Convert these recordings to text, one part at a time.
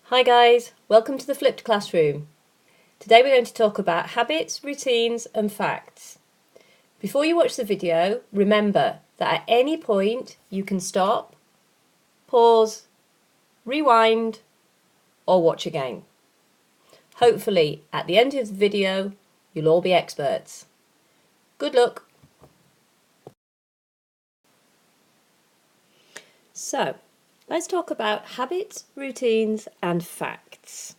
Hi guys, welcome to the flipped classroom. Today we're going to talk about habits, routines and facts. Before you watch the video, remember that at any point you can stop, pause, rewind or watch again. Hopefully at the end of the video you'll all be experts. Good luck! So, let's talk about habits, routines and facts.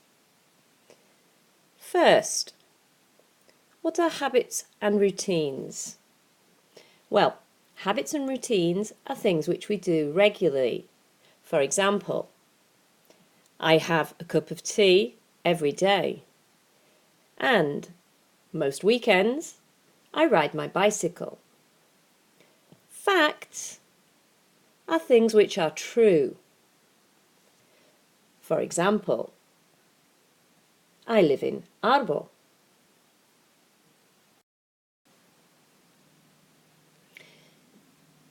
First, what are habits and routines? Well, habits and routines are things which we do regularly. For example, I have a cup of tea every day. And most weekends, I ride my bicycle. Facts are things which are true. For example, I live in Arbo.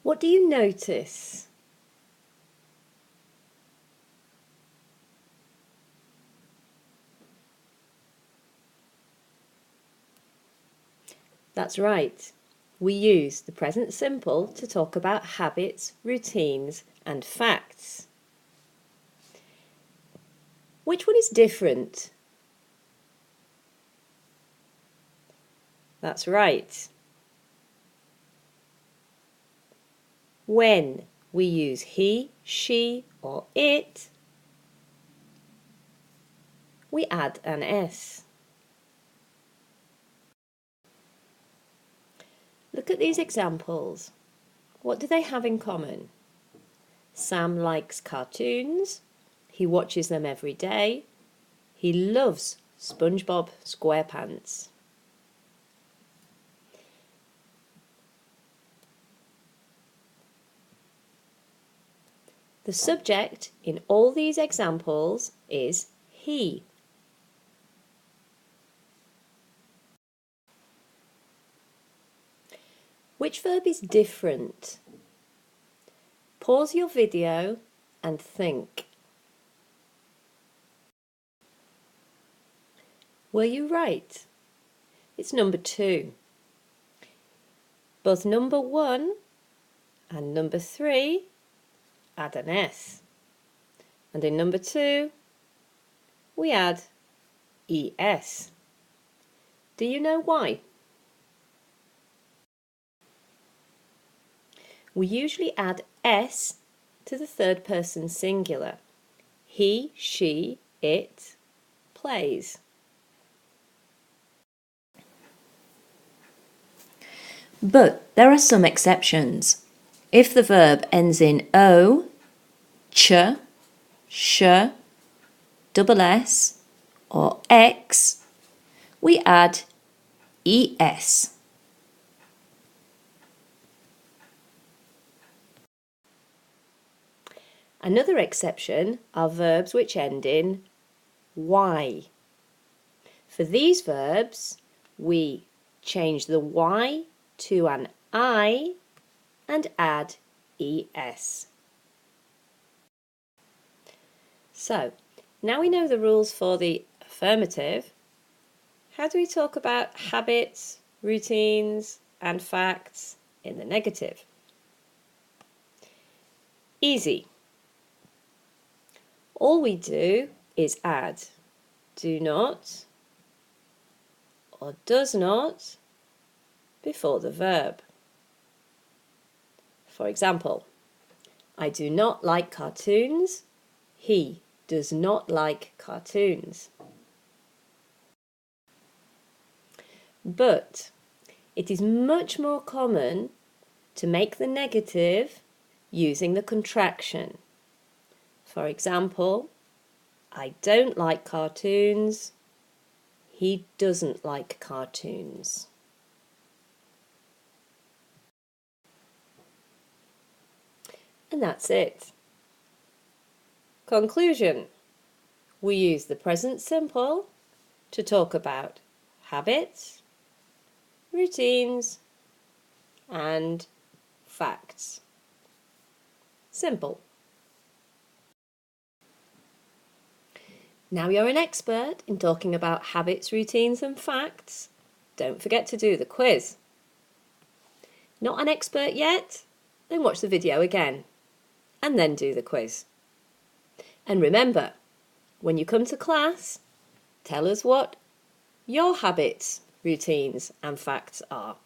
What do you notice? That's right. We use the present simple to talk about habits, routines and facts. Which one is different? That's right. When we use he, she or it, we add an S. Look at these examples. What do they have in common? Sam likes cartoons. He watches them every day. He loves SpongeBob SquarePants. The subject in all these examples is he. Which verb is different? Pause your video and think. Were you right? It's number 2. Both number 1 and number 3 add an S. And in number 2, we add ES. Do you know why? We usually add S to the third person singular. He, she, it plays. But there are some exceptions. If the verb ends in O, ch, sh, double S or X, we add ES. Another exception are verbs which end in Y. For these verbs, we change the Y to an I and add ES. So, now we know the rules for the affirmative, how do we talk about habits, routines and facts in the negative? Easy. All we do is add do not or does not before the verb. For example, I do not like cartoons. He does not like cartoons. But it is much more common to make the negative using the contraction. For example, I don't like cartoons. He doesn't like cartoons. And that's it. Conclusion. We use the present simple to talk about habits, routines and facts. Simple. Now you're an expert in talking about habits, routines and facts. Don't forget to do the quiz. Not an expert yet? Then watch the video again and then do the quiz. And remember, when you come to class, tell us what your habits, routines and facts are.